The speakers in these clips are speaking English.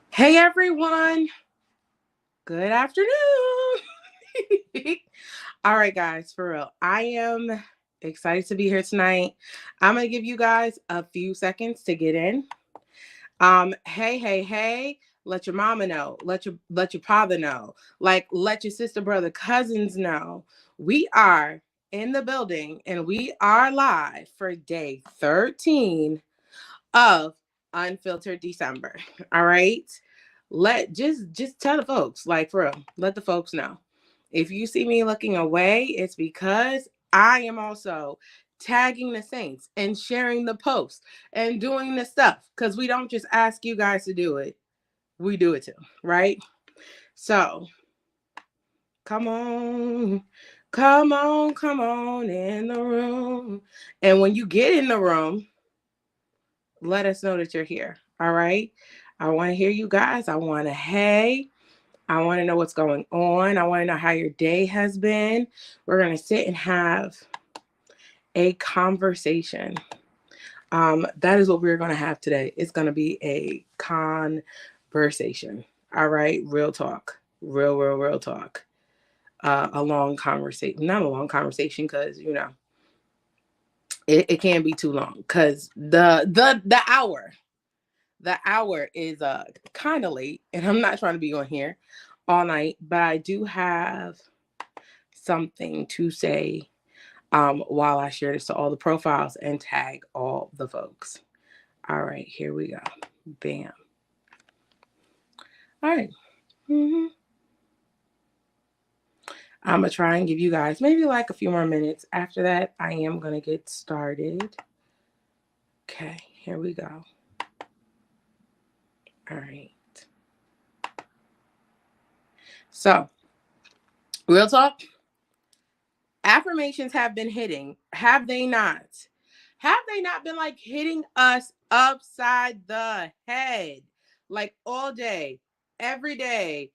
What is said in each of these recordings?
Hey everyone, good afternoon. All right, guys, for real, I am excited to be here tonight. I'm gonna give you guys a few seconds to get in. Hey, let your mama know, let your father know, like let your sister, brother, cousins know. We are in the building and we are live for day 13 of Unfiltered December. All right. Let just tell the folks, like for real, let the folks know. If you see me looking away, it's because I am also tagging the saints and sharing the posts and doing the stuff. Because we don't just ask you guys to do it, we do it too, right? So come on, come on in the room. And when you get in the room, let us know that you're here. All right. I want to hear you guys. I want to, hey, I want to know what's going on. I want to know how your day has been. We're going to sit and have a conversation. That is what we're going to have today. It's going to be a conversation. All right. Real talk. Real talk. A long conversation. Not a long conversation because, it can be too long because the hour is kind of late, and I'm not trying to be on here all night, but I do have something to say while I share this to all the profiles and tag all the folks. All right, here we go. Bam. All right. Mm-hmm. I'm gonna try and give you guys maybe like a few more minutes. After that, I am gonna get started. Okay, here we go. All right. So, real talk. Affirmations have been hitting. Have they not? Have they not been like hitting us upside the head? Like all day, every day.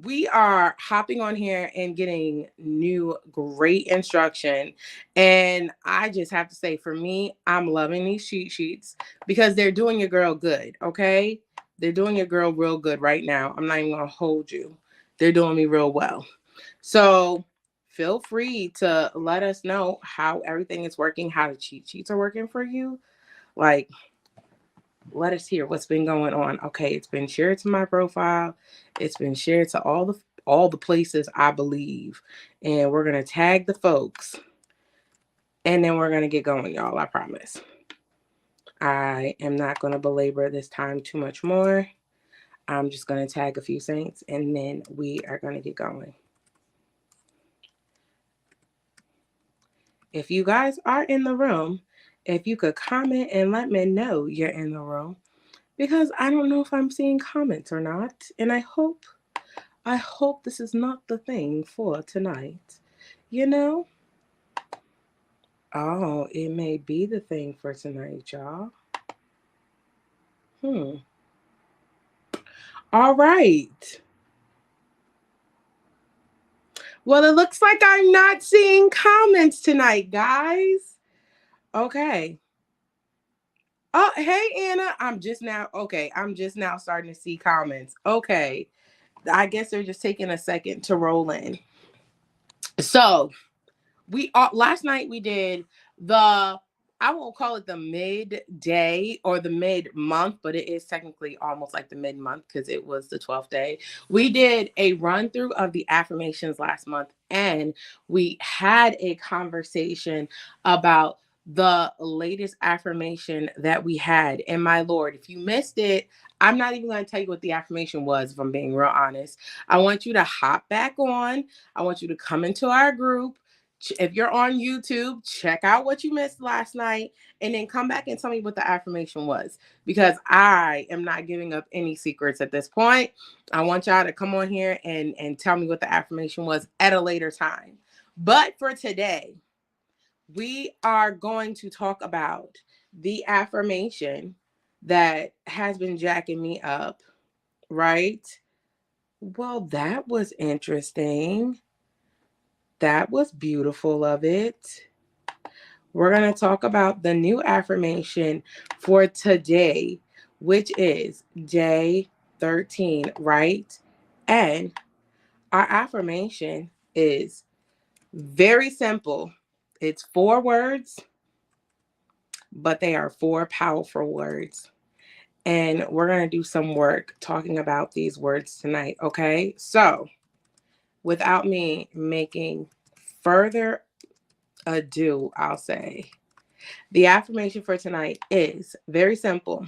We are hopping on here and getting new great instruction. And I just have to say, for me, I'm loving these cheat sheets because they're doing your girl good. Okay. They're doing your girl real good right now. I'm not even going to hold you. They're doing me real well. So feel free to let us know how everything is working, how the cheat sheets are working for you. Like, let us hear what's been going on. Okay, it's been shared to my profile. It's been shared to all the places I believe. And we're gonna tag the folks. And then we're gonna get going, y'all. I promise. I am not gonna belabor this time too much more. I'm just gonna tag a few saints and then we are gonna get going. If you guys are in the room, if you could comment and let me know you're in the room, because I don't know if I'm seeing comments or not, and I hope this is not the thing for tonight. You know? Oh, it may be the thing for tonight, y'all. Hmm. All right. Well, it looks like I'm not seeing comments tonight, guys. Okay. Oh, hey Anna. I'm just now starting to see comments. Okay. I guess they're just taking a second to roll in. So, we last night we did the, I won't call it the midday or the mid month, but it is technically almost like the mid month because it was the 12th day. We did a run through of the affirmations last month, and we had a conversation about the latest affirmation that we had. And my Lord, if you missed it, I'm not even going to tell you what the affirmation was, if I'm being real honest. I want you to hop back on. I want you to come into our group. If you're on YouTube, check out what you missed last night and then come back and tell me what the affirmation was, because I am not giving up any secrets at this point. I want y'all to come on here and tell me what the affirmation was at a later time. But for today, we are going to talk about the affirmation that has been jacking me up, right? Well, that was interesting. That was beautiful of it. We're going to talk about the new affirmation for today, which is day 13, right? And our affirmation is very simple. It's 4 words, but they are 4 powerful words. And we're going to do some work talking about these words tonight, okay? So, without me making further ado, I'll say the affirmation for tonight is very simple.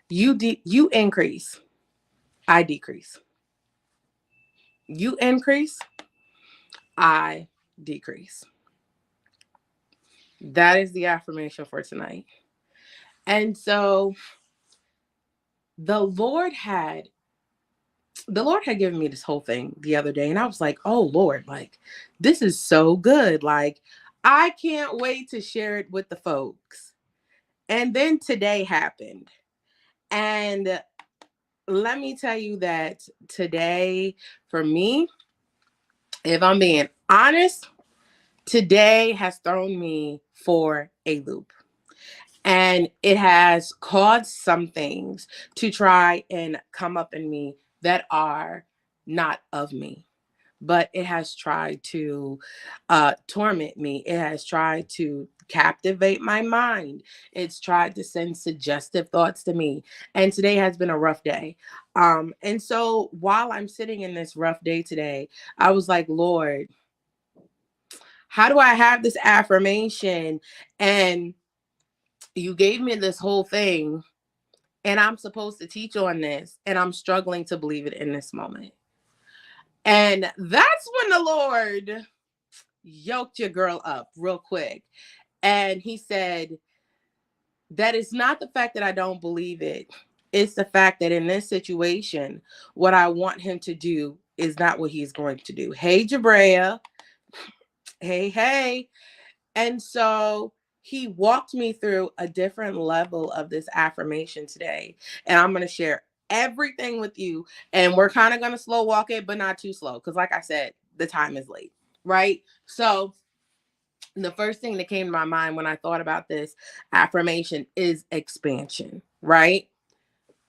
You increase, I decrease. You increase, I decrease. That is the affirmation for tonight. And so the Lord had given me this whole thing the other day, and I was like, "Oh Lord, like this is so good. Like I can't wait to share it with the folks." And then today happened. And let me tell you that today, for me, if I'm being honest, today has thrown me for a loop. And it has caused some things to try and come up in me that are not of me. But it has tried to torment me. It has tried to captivate my mind. It's tried to send suggestive thoughts to me. And today has been a rough day. And so while I'm sitting in this rough day today, I was like, Lord, how do I have this affirmation? And you gave me this whole thing, and I'm supposed to teach on this, and I'm struggling to believe it in this moment. And that's when the Lord yoked your girl up real quick. And he said that it's not the fact that I don't believe it. It's the fact that in this situation, what I want him to do is not what he's going to do. Hey, Jabrea. Hey, hey. And so he walked me through a different level of this affirmation today. And I'm going to share everything with you. And we're kind of going to slow walk it, but not too slow. Because like I said, the time is late, right? So the first thing that came to my mind when I thought about this affirmation is expansion, right?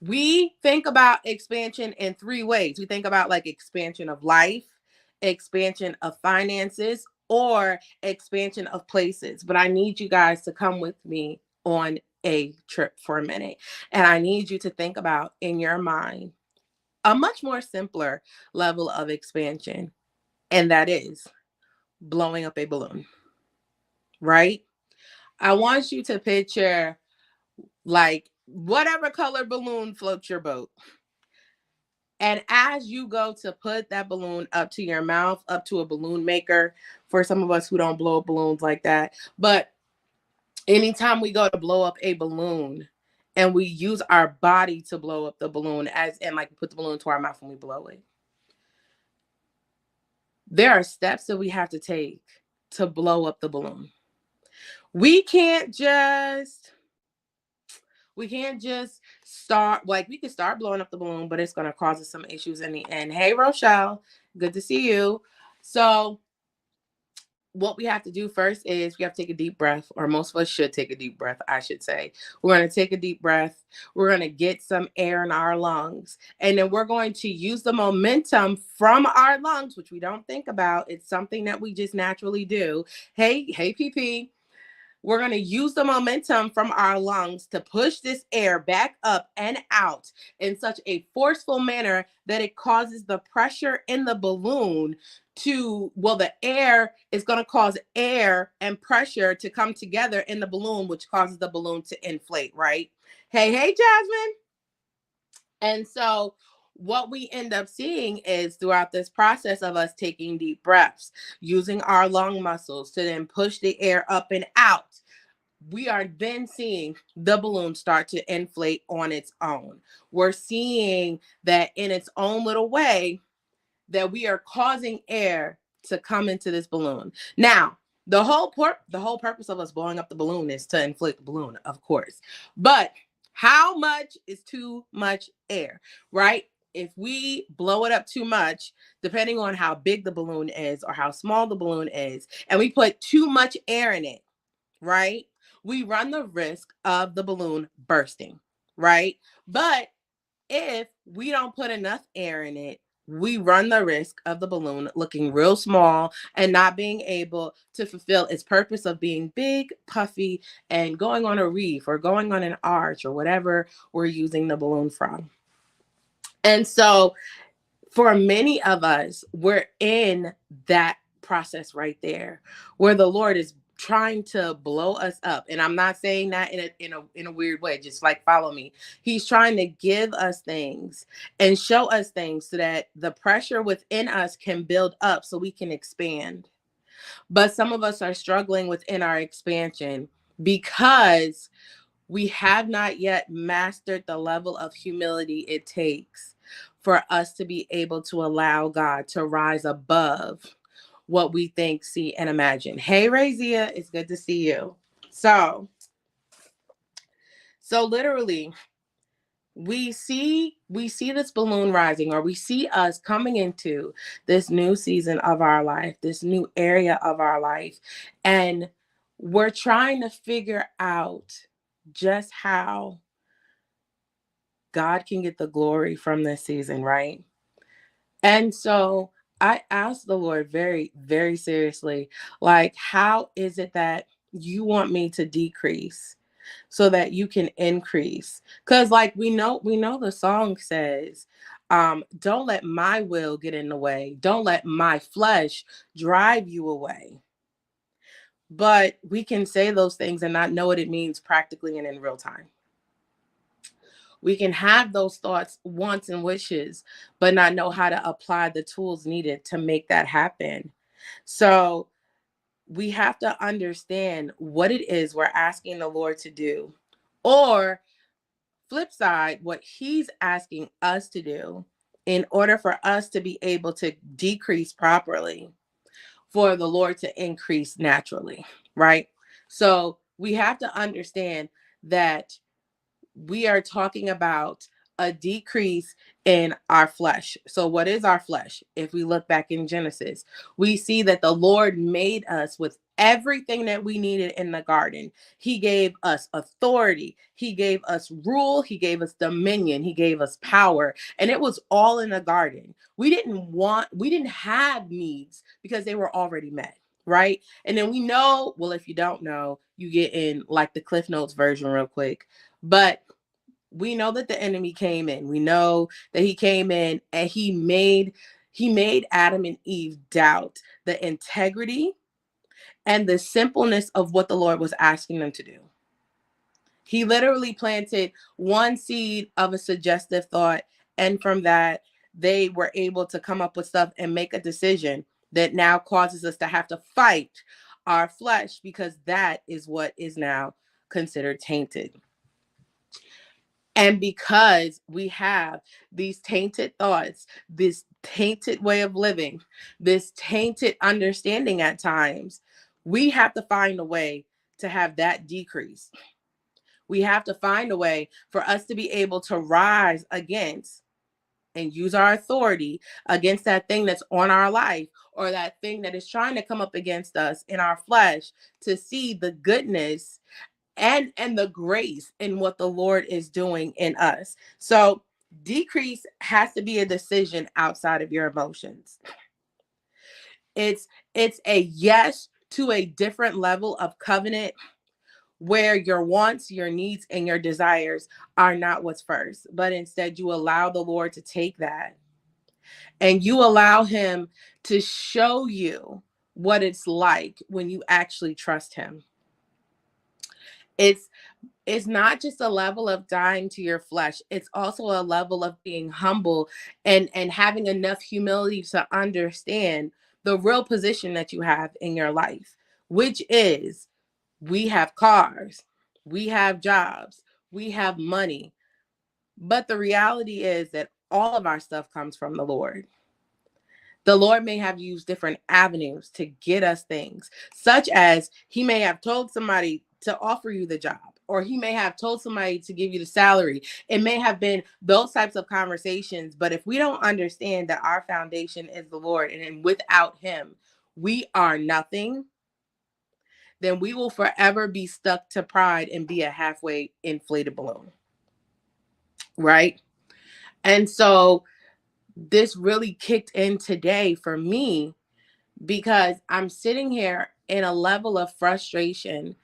We think about expansion in 3 ways. We think about like expansion of life, expansion of finances, or expansion of places. But I need you guys to come with me on a trip for a minute. And I need you to think about in your mind a much more simpler level of expansion. And that is blowing up a balloon, right? I want you to picture like whatever color balloon floats your boat. And as you go to put that balloon up to your mouth, up to a balloon maker, for some of us who don't blow up balloons like that, but anytime we go to blow up a balloon and we use our body to blow up the balloon, as in like we put the balloon to our mouth and we blow it, there are steps that we have to take to blow up the balloon. We can't just start, like we can start blowing up the balloon, but it's going to cause us some issues in the end. Hey, Rochelle, good to see you. So what we have to do first is we have to take a deep breath, or most of us should take a deep breath, I should say. We're going to take a deep breath. We're going to get some air in our lungs. And then we're going to use the momentum from our lungs, which we don't think about. It's something that we just naturally do. Hey, PP. We're going to use the momentum from our lungs to push this air back up and out in such a forceful manner that it causes the pressure in the balloon the air is going to cause air and pressure to come together in the balloon, which causes the balloon to inflate, right? Hey, Jasmine. And so what we end up seeing is throughout this process of us taking deep breaths, using our lung muscles to then push the air up and out, we are then seeing the balloon start to inflate on its own. We're seeing that in its own little way that we are causing air to come into this balloon. Now, the whole purpose of us blowing up the balloon is to inflate the balloon, of course. But how much is too much air, right? If we blow it up too much, depending on how big the balloon is or how small the balloon is, and we put too much air in it, right? we run the risk of the balloon bursting, right? But if we don't put enough air in it, we run the risk of the balloon looking real small and not being able to fulfill its purpose of being big, puffy, and going on a reef or going on an arch or whatever we're using the balloon from. And so for many of us, we're in that process right there where the Lord is trying to blow us up. And I'm not saying that in a weird way, just like follow me. He's trying to give us things and show us things so that the pressure within us can build up so we can expand. But some of us are struggling within our expansion because we have not yet mastered the level of humility it takes for us to be able to allow God to rise above what we think, see, and imagine. Hey, Razia, it's good to see you. So literally, we see this balloon rising, or we see us coming into this new season of our life, this new area of our life, and we're trying to figure out just how God can get the glory from this season, right? And so I asked the Lord very, very seriously, like, how is it that you want me to decrease so that you can increase? Because like we know the song says, don't let my will get in the way. Don't let my flesh drive you away. But we can say those things and not know what it means practically and in real time. We can have those thoughts, wants, and wishes, but not know how to apply the tools needed to make that happen. So we have to understand what it is we're asking the Lord to do, or flip side, what He's asking us to do in order for us to be able to decrease properly, for the Lord to increase naturally, right? So we have to understand that we are talking about a decrease in our flesh. So, what is our flesh? If we look back in Genesis, we see that the Lord made us with everything that we needed in the garden. He gave us authority, He gave us rule, He gave us dominion, He gave us power, and it was all in the garden. We didn't have needs because they were already met. Right. And then we know, well, if you don't know, you get in like the Cliff Notes version real quick. But we know that the enemy came in. We know that he came in and he made Adam and Eve doubt the integrity and the simpleness of what the Lord was asking them to do. He literally planted one seed of a suggestive thought, and from that they were able to come up with stuff and make a decision that now causes us to have to fight our flesh, because that is what is now considered tainted. And because we have these tainted thoughts, this tainted way of living, this tainted understanding at times, we have to find a way to have that decrease. We have to find a way for us to be able to rise against and use our authority against that thing that's on our life, or that thing that is trying to come up against us in our flesh, to see the goodness and the grace in what the Lord is doing in us. So decrease has to be a decision outside of your emotions. It's a yes to a different level of covenant, where your wants, your needs, and your desires are not what's first, but instead you allow the Lord to take that and you allow Him to show you what it's like when you actually trust Him. It's it's not just a level of dying to your flesh. It's also a level of being humble and having enough humility to understand the real position that you have in your life, which is, we have cars, we have jobs, we have money. But the reality is that all of our stuff comes from the Lord. The Lord may have used different avenues to get us things, such as He may have told somebody to offer you the job, or He may have told somebody to give you the salary. It may have been those types of conversations. But if we don't understand that our foundation is the Lord, and without Him, we are nothing, then we will forever be stuck to pride and be a halfway inflated balloon. Right? And so this really kicked in today for me because I'm sitting here in a level of frustration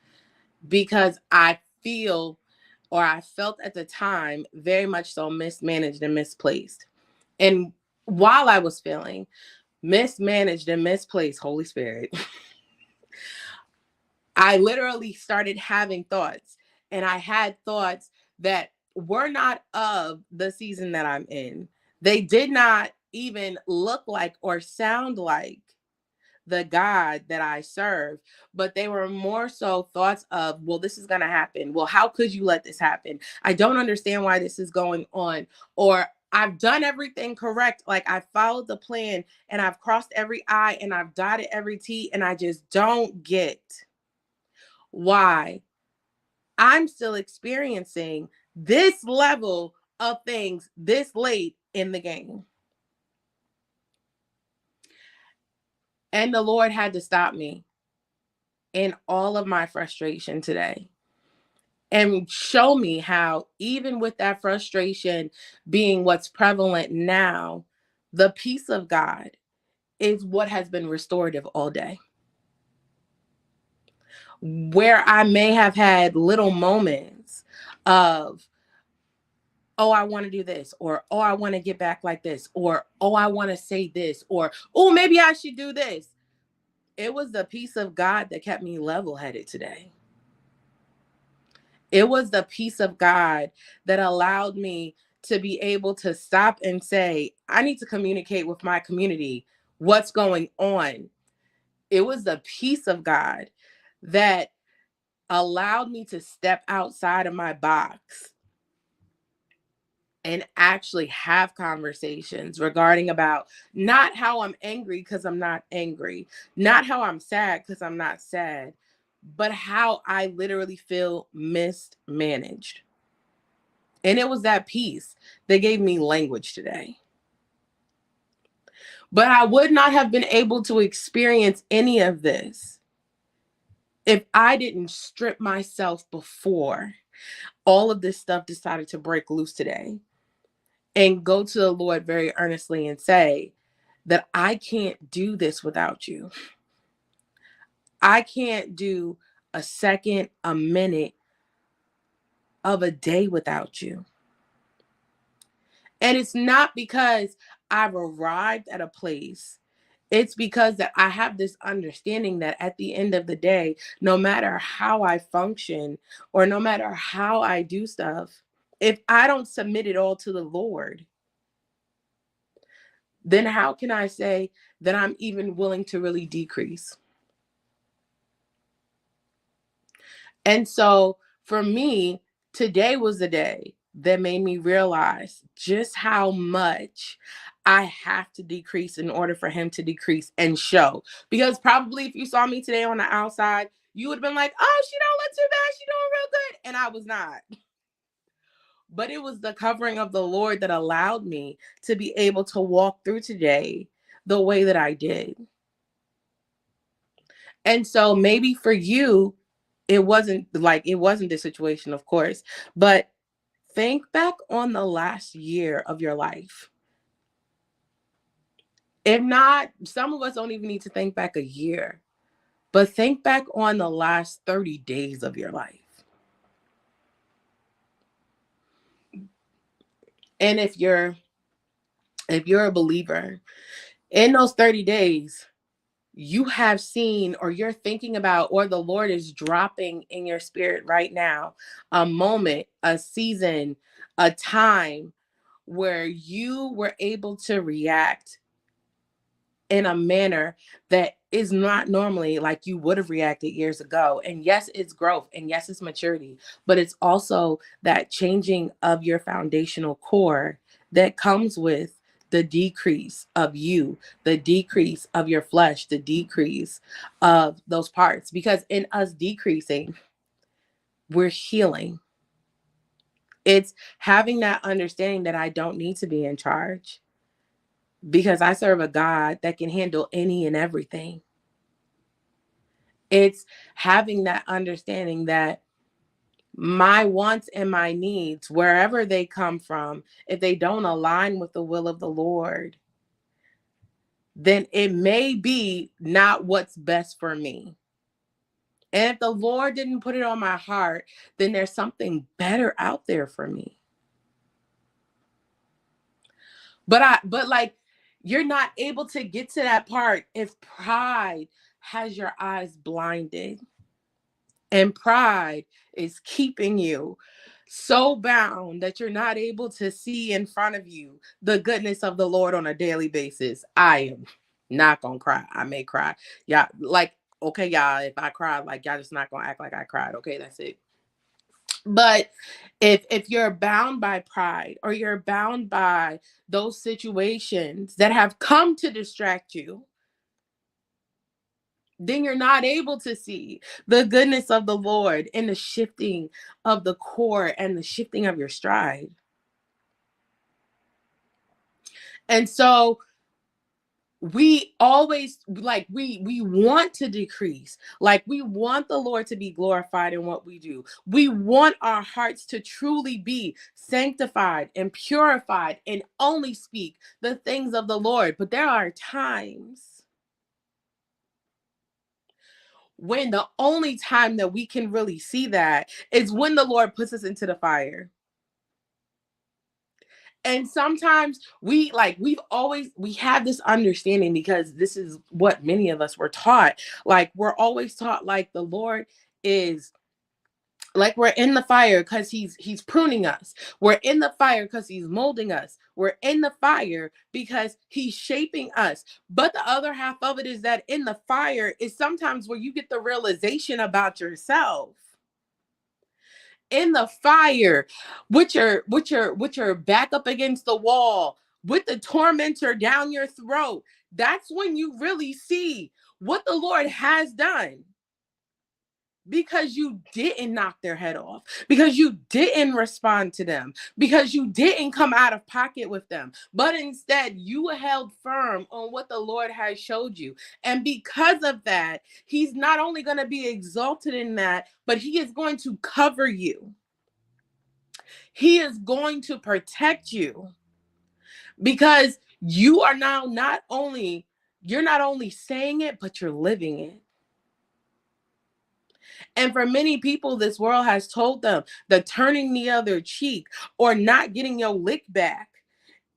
because I feel, or I felt at the time, very much so mismanaged and misplaced. And while I was feeling mismanaged and misplaced, Holy Spirit, I literally started having thoughts, and I had thoughts that were not of the season that I'm in. They did not even look like or sound like the God that I serve, but they were more so thoughts of, well, this is going to happen. Well, how could you let this happen? I don't understand why this is going on. Or I've done everything correct. Like I followed the plan and I've crossed every I and I've dotted every T, and I just don't get why I'm still experiencing this level of things this late in the game. And the Lord had to stop me in all of my frustration today and show me how, even with that frustration being what's prevalent now, the peace of God is what has been restorative all day. Where I may have had little moments of, oh, I want to do this, or oh, I want to get back like this, or oh, I want to say this, or oh, maybe I should do this. It was the peace of God that kept me level headed today. It was the peace of God that allowed me to be able to stop and say, I need to communicate with my community what's going on. It was the peace of God that allowed me to step outside of my box and actually have conversations regarding about not how I'm angry because I'm not angry, not how I'm sad because I'm not sad, but how I literally feel mismanaged. And it was that peace that gave me language today. But I would not have been able to experience any of this if I didn't strip myself before all of this stuff decided to break loose today, and go to the Lord very earnestly and say that I can't do this without you. I can't do a second, a minute of a day without you. And it's not because I've arrived at a place. It's because that I have this understanding that at the end of the day, no matter how I function or no matter how I do stuff, if I don't submit it all to the Lord, then how can I say that I'm even willing to really decrease? And so for me, today was the day that made me realize just how much I have to decrease in order for him to decrease and show. Because probably if you saw me today on the outside, you would have been like, oh, she don't look too bad. She doing real good. And I was not. But it was the covering of the Lord that allowed me to be able to walk through today the way that I did. And so maybe for you, it wasn't the situation, of course, but think back on the last year of your life. If not, some of us don't even need to think back a year, but think back on the last 30 days of your life. And if you're a believer, in those 30 days, you have seen or you're thinking about, or the Lord is dropping in your spirit right now, a moment, a season, a time where you were able to react in a manner that is not normally like you would have reacted years ago. And yes, it's growth, and yes, it's maturity, but it's also that changing of your foundational core that comes with the decrease of you, the decrease of your flesh, the decrease of those parts. Because in us decreasing, we're healing. It's having that understanding that I don't need to be in charge, because I serve a God that can handle any and everything. It's having that understanding that my wants and my needs, wherever they come from, if they don't align with the will of the Lord, then it may be not what's best for me. And if the Lord didn't put it on my heart, then there's something better out there for me. But like, you're not able to get to that part if pride has your eyes blinded. And pride is keeping you so bound that you're not able to see in front of you the goodness of the Lord on a daily basis. I am not gonna cry. I may cry. Yeah, like, okay, y'all, if I cry, like, y'all just not gonna act like I cried. Okay, that's it. But if you're bound by pride, or you're bound by those situations that have come to distract you, then you're not able to see the goodness of the Lord in the shifting of the core and the shifting of your stride. And so we always, like, we want to decrease, like, we want the Lord to be glorified in what we do. We want our hearts to truly be sanctified and purified and only speak the things of the Lord. But there are times when the only time that we can really see that is when the Lord puts us into the fire. And sometimes we have this understanding, because this is what many of us were taught. Like, we're always taught, like, the Lord is, like, we're in the fire because he's pruning us. We're in the fire because he's molding us. We're in the fire because he's shaping us. But the other half of it is that in the fire is sometimes where you get the realization about yourself. In the fire, with your back up against the wall, with the tormentor down your throat, that's when you really see what the Lord has done. Because you didn't knock their head off, because you didn't respond to them, because you didn't come out of pocket with them, but instead you held firm on what the Lord has showed you. And because of that, he's not only going to be exalted in that, but he is going to cover you. He is going to protect you, because you are now you're not only saying it, but you're living it. And for many people, this world has told them that turning the other cheek or not getting your lick back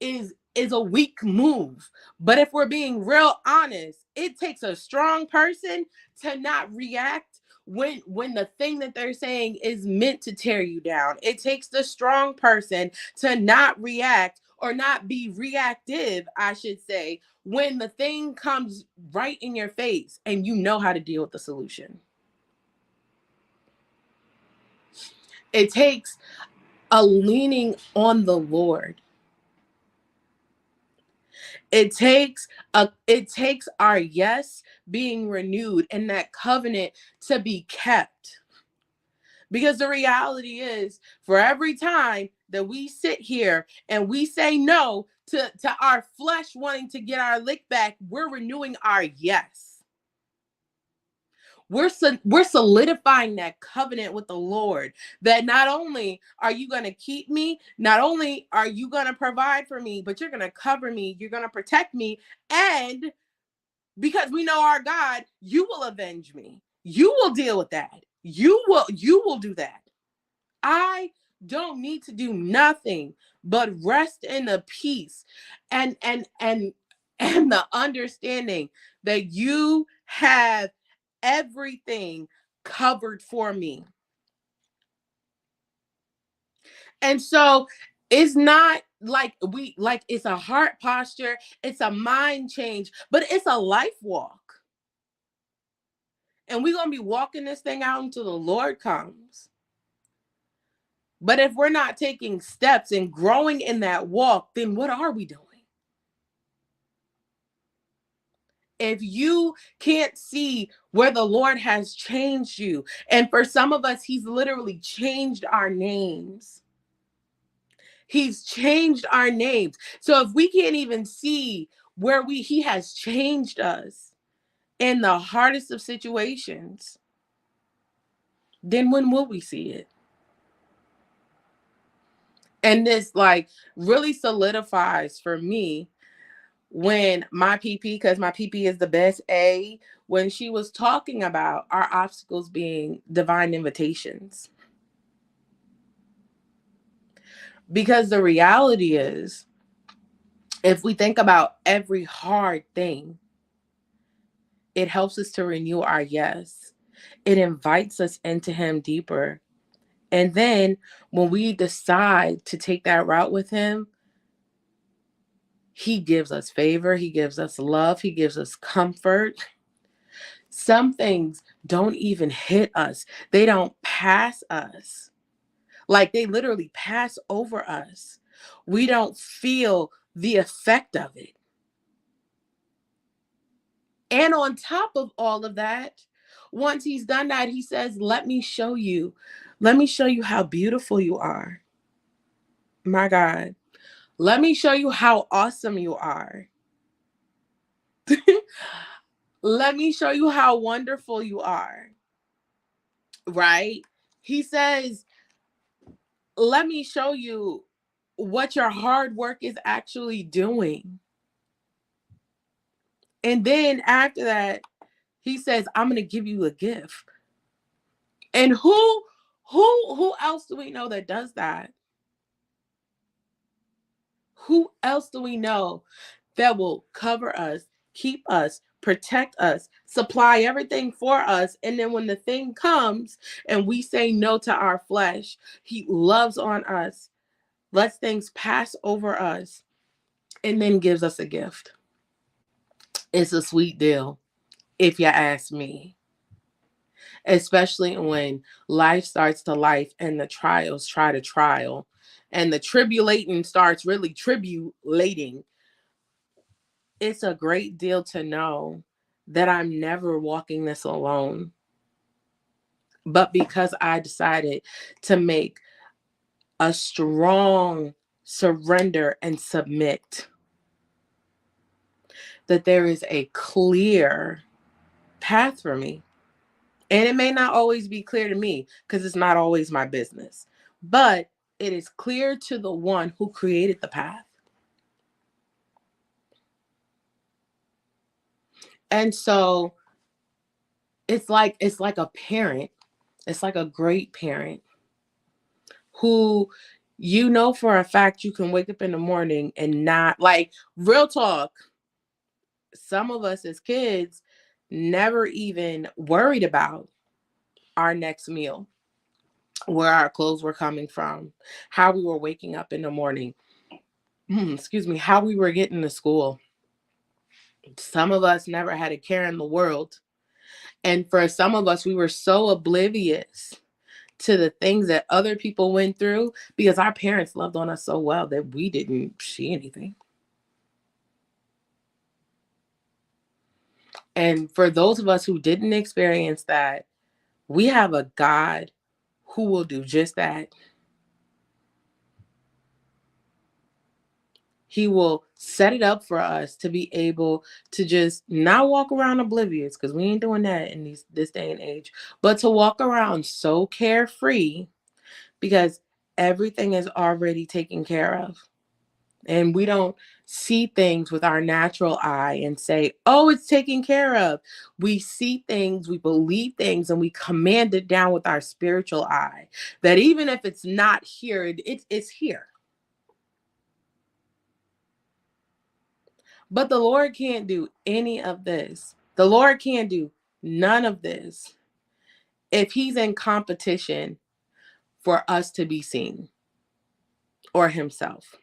is a weak move. But if we're being real honest, it takes a strong person to not react when the thing that they're saying is meant to tear you down. It takes the strong person to not react, or not be reactive, I should say, when the thing comes right in your face and you know how to deal with the solution. It takes a leaning on the Lord. It takes our yes being renewed, and that covenant to be kept. Because the reality is, for every time that we sit here and we say no to our flesh wanting to get our lick back, we're renewing our yes. We're solidifying that covenant with the Lord, that not only are you going to keep me, not only are you going to provide for me, but you're going to cover me, you're going to protect me, and because we know our God, you will avenge me. You will deal with that. You will do that. I don't need to do nothing but rest in the peace and the understanding that you have everything covered for me. And so it's not like it's a heart posture, it's a mind change, but it's a life walk. And we're going to be walking this thing out until the Lord comes. But if we're not taking steps and growing in that walk, then what are we doing? If you can't see where the Lord has changed you, and for some of us, he's literally changed our names. He's changed our names. So if we can't even see where he has changed us, in the hardest of situations, then when will we see it? And this like really solidifies for me when my PP, because my PP is the best A, when she was talking about our obstacles being divine invitations. Because the reality is, if we think about every hard thing, it helps us to renew our yes. It invites us into Him deeper. And then when we decide to take that route with Him, He gives us favor, He gives us love, He gives us comfort. Some things don't even hit us, they don't pass us. Like they literally pass over us. We don't feel the effect of it. And on top of all of that, once He's done that, He says, let me show you. Let me show you how beautiful you are. My God. Let me show you how awesome you are. Let me show you how wonderful you are. Right? He says, let me show you what your hard work is actually doing. And then after that, He says, I'm going to give you a gift. And who else do we know that does that? Who else do we know that will cover us, keep us, protect us, supply everything for us? And then when the thing comes and we say no to our flesh, He loves on us, lets things pass over us, and then gives us a gift. It's a sweet deal, if you ask me. Especially when life starts to life and the trials try to trial and the tribulating starts really tribulating. It's a great deal to know that I'm never walking this alone. But because I decided to make a strong surrender and submit, that there is a clear path for me. And it may not always be clear to me because it's not always my business, but it is clear to the one who created the path. And so it's like a parent. It's like a great parent who, for a fact, you can wake up in the morning and not, like, real talk, some of us as kids never even worried about our next meal, where our clothes were coming from, how we were waking up in the morning, excuse me, how we were getting to school. Some of us never had a care in the world. And for some of us, we were so oblivious to the things that other people went through because our parents loved on us so well that we didn't see anything. And for those of us who didn't experience that, we have a God who will do just that. He will set it up for us to be able to just not walk around oblivious, because we ain't doing that in this day and age, but to walk around so carefree because everything is already taken care of. And we don't see things with our natural eye and say, oh, it's taken care of. We see things, we believe things, and we command it down with our spiritual eye. That even if it's not here, it's here. But the Lord can't do any of this. The Lord can't do none of this if He's in competition for us to be seen, or Himself.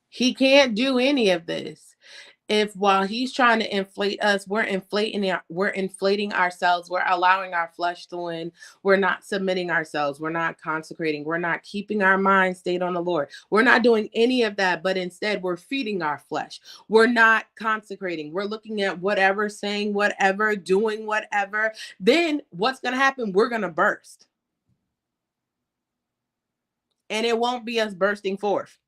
He can't do any of this if, while He's trying to inflate us, we're inflating ourselves, we're allowing our flesh to win, we're not submitting ourselves, we're not consecrating, we're not keeping our mind stayed on the Lord. We're not doing any of that, but instead we're feeding our flesh. We're not consecrating. We're looking at whatever, saying whatever, doing whatever. Then what's going to happen? We're going to burst. And it won't be us bursting forth.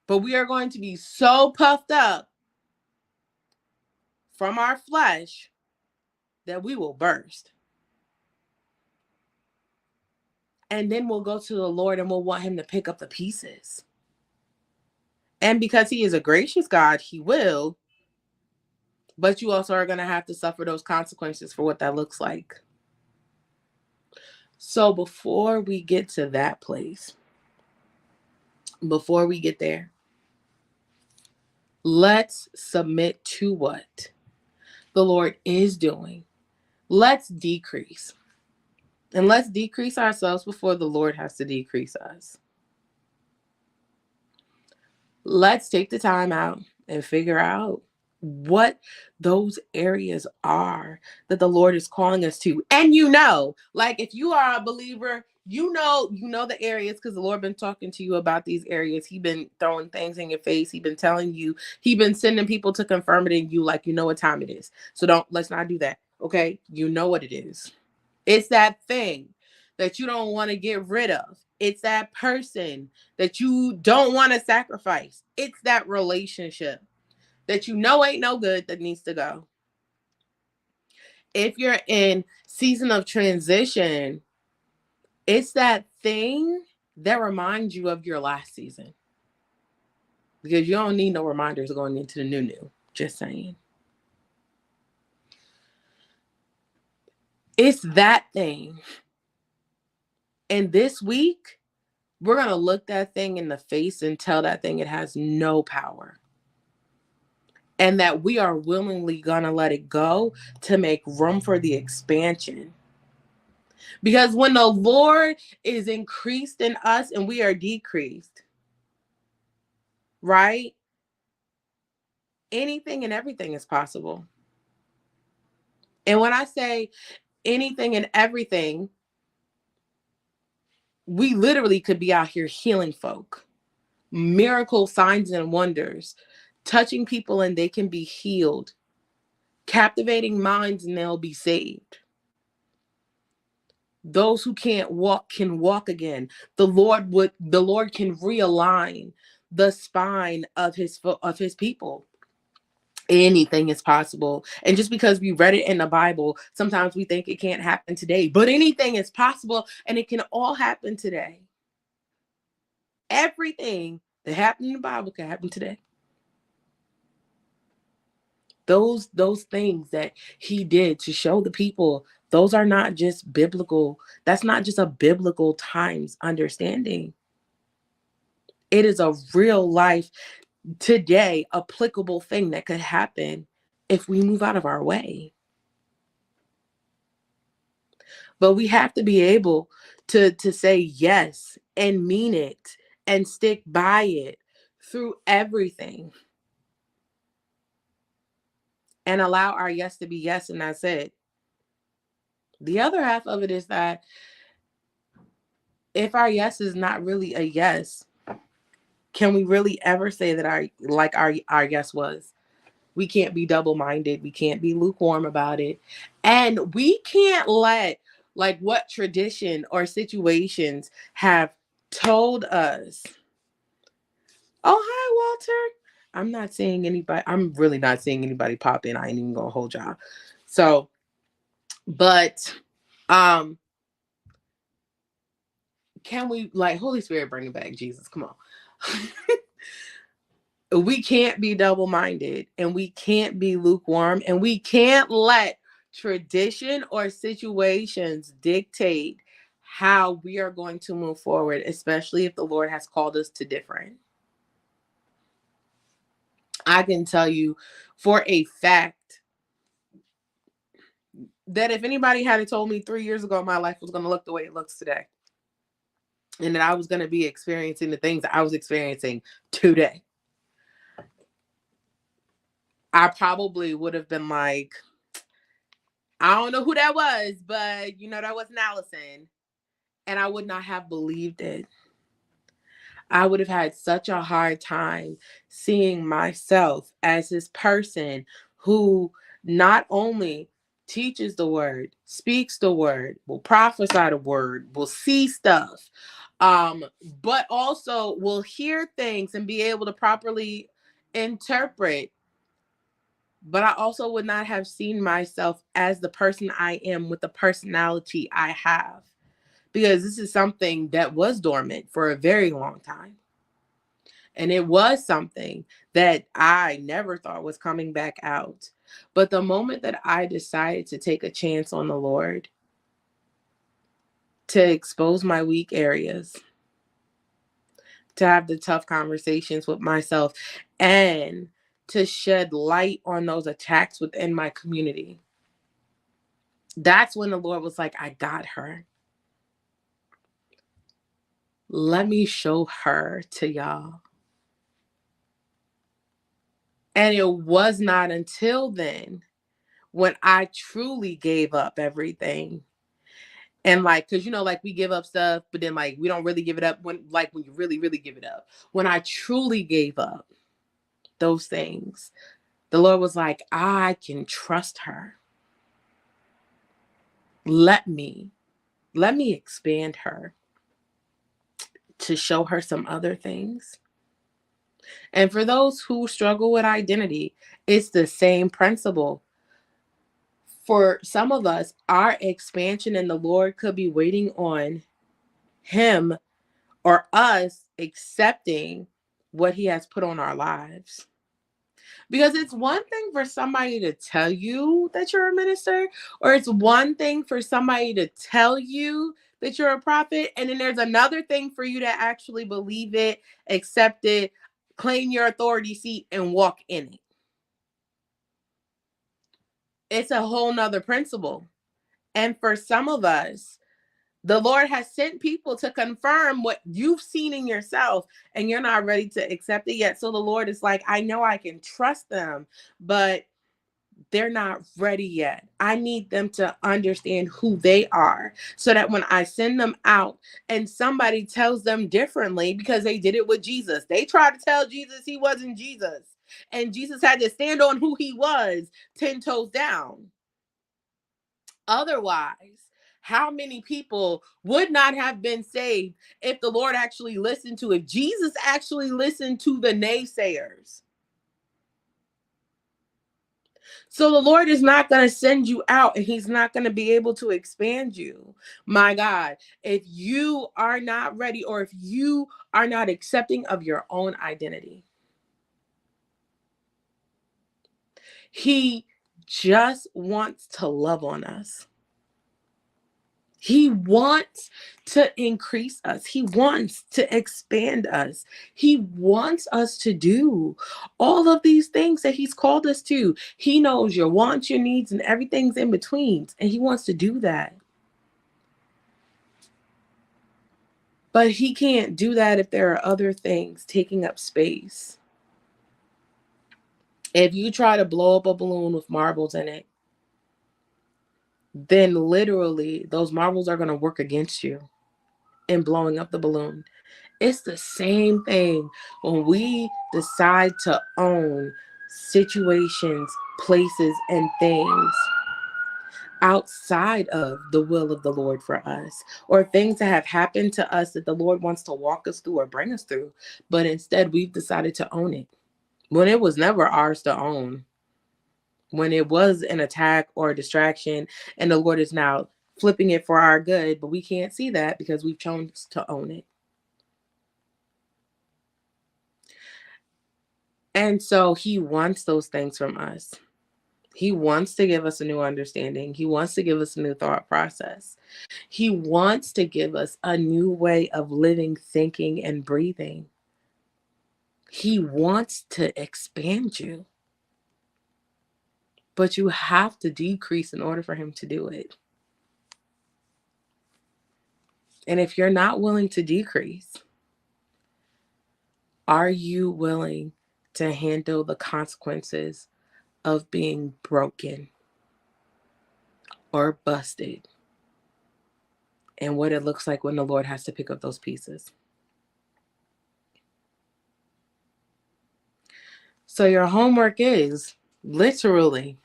But we are going to be so puffed up from our flesh that we will burst. And then we'll go to the Lord and we'll want him to pick up the pieces. And because he is a gracious God, he will. But you also are going to have to suffer those consequences for what that looks like. So before we get to that place, before we get there, let's submit to what the Lord is doing. Let's decrease. And let's decrease ourselves before the Lord has to decrease us. Let's take the time out and figure out what those areas are that the Lord is calling us to. And like if you are a believer, you know the areas because the Lord been talking to you about these areas. He been throwing things in your face. He been telling you, he been sending people to confirm it in you, like you know what time it is. So let's not do that. Okay. You know what it is. It's that thing that you don't want to get rid of. It's that person that you don't want to sacrifice. It's that relationship that you know ain't no good that needs to go. If you're in season of transition, it's that thing that reminds you of your last season. Because you don't need no reminders going into the new. Just saying. It's that thing. And this week, we're going to look that thing in the face and tell that thing it has no power. And that we are willingly going to let it go to make room for the expansion. Because when the Lord is increased in us and we are decreased, right? Anything and everything is possible. And when I say anything and everything, we literally could be out here healing folk. Miracle signs and wonders. Touching people and they can be healed. Captivating minds and they'll be saved. Those who can't walk can walk again. The Lord can realign the spine of his people. Anything is possible. And just because we read it in the Bible, sometimes we think it can't happen today, but anything is possible and it can all happen today. Everything that happened in the Bible can happen today. Those things that he did to show the people, those are not just biblical. That's not just a biblical times understanding. It is a real life today applicable thing that could happen if we move out of our way. But we have to be able to say yes and mean it and stick by it through everything. And allow our yes to be yes, and that's it. The other half of it is that if our yes is not really a yes, can we really ever say that our yes was? We can't be double-minded. We can't be lukewarm about it. And we can't let like what tradition or situations have told us. Oh, hi, Walter. I'm not seeing anybody. I'm really not seeing anybody pop in. I ain't even gonna hold y'all. So, but can we like Holy Spirit bring it back, Jesus? Come on. We can't be double-minded and we can't be lukewarm and we can't let tradition or situations dictate how we are going to move forward, especially if the Lord has called us to different. I can tell you for a fact that if anybody had told me 3 years ago my life was going to look the way it looks today, and that I was going to be experiencing the things that I was experiencing today, I probably would have been like, I don't know who that was, but that wasn't Allison. And I would not have believed it. I would have had such a hard time seeing myself as this person who not only teaches the word, speaks the word, will prophesy the word, will see stuff, but also will hear things and be able to properly interpret But I also would not have seen myself as the person I am with the personality I have, because this is something that was dormant for a very long time. And it was something that I never thought was coming back out. But the moment that I decided to take a chance on the Lord, to expose my weak areas, to have the tough conversations with myself, and to shed light on those attacks within my community, that's when the Lord was like, I got her. Let me show her to y'all. And it was not until then when I truly gave up everything. And like, cause like we give up stuff, but then like we don't really give it up when you really, really give it up. When I truly gave up those things, the Lord was like, I can trust her. Let me expand her to show her some other things. And for those who struggle with identity, it's the same principle. For some of us, our expansion in the Lord could be waiting on Him or us accepting what He has put on our lives. Because it's one thing for somebody to tell you that you're a minister, or it's one thing for somebody to tell you that you're a prophet, and then there's another thing for you to actually believe it, accept it, claim your authority seat, and walk in it. It's a whole nother principle. And for some of us, the Lord has sent people to confirm what you've seen in yourself, and you're not ready to accept it yet. So the Lord is like, I know I can trust them, but they're not ready yet. I need them to understand who they are, so that when I send them out and somebody tells them differently, because they did it with Jesus, they tried to tell Jesus he wasn't Jesus, and Jesus had to stand on who he was 10 toes down. Otherwise, how many people would not have been saved if the Lord actually listened to, if Jesus actually listened to the naysayers? So the Lord is not going to send you out, and He's not going to be able to expand you. My God, if you are not ready, or if you are not accepting of your own identity, He just wants to love on us. He wants to increase us. He wants to expand us. He wants us to do all of these things that He's called us to. He knows your wants, your needs, and everything's in between. And He wants to do that. But He can't do that if there are other things taking up space. If you try to blow up a balloon with marbles in it, then literally those marbles are going to work against you in blowing up the balloon. It's the same thing when we decide to own situations, places, and things outside of the will of the Lord for us, or things that have happened to us that the Lord wants to walk us through or bring us through, but instead we've decided to own it when it was never ours to own, when it was an attack or a distraction, and the Lord is now flipping it for our good, but we can't see that because we've chosen to own it. And so He wants those things from us. He wants to give us a new understanding. He wants to give us a new thought process. He wants to give us a new way of living, thinking, and breathing. He wants to expand you. But you have to decrease in order for Him to do it. And if you're not willing to decrease, are you willing to handle the consequences of being broken or busted, and what it looks like when the Lord has to pick up those pieces? So your homework is literally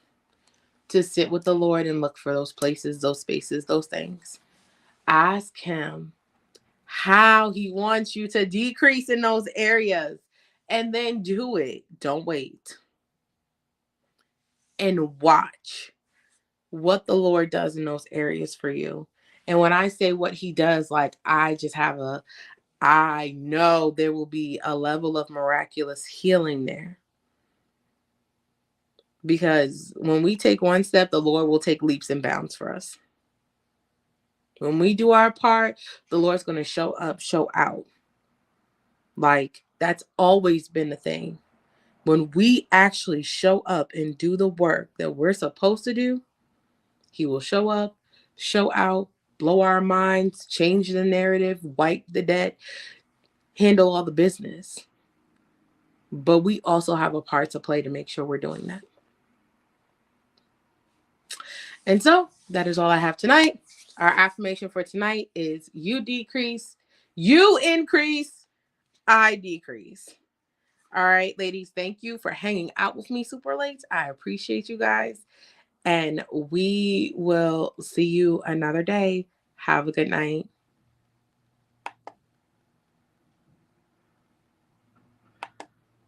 to sit with the Lord and look for those places, those spaces, those things. Ask Him how He wants you to decrease in those areas, and then do it. Don't wait. and watch what the Lord does in those areas for you. And when I say what he does, like I know there will be a level of miraculous healing there. Because when we take one step, the Lord will take leaps and bounds for us. When we do our part, the Lord's going to show up, show out. Like, that's always been the thing. When we actually show up and do the work that we're supposed to do, he will show up, show out, blow our minds, change the narrative, wipe the debt, handle all the business. But we also have a part to play to make sure we're doing that. And so that is all I have tonight. Our affirmation for tonight is you decrease, you increase, I decrease. All right, ladies, thank you for hanging out with me super late. I appreciate you guys. And we will see you another day. Have a good night.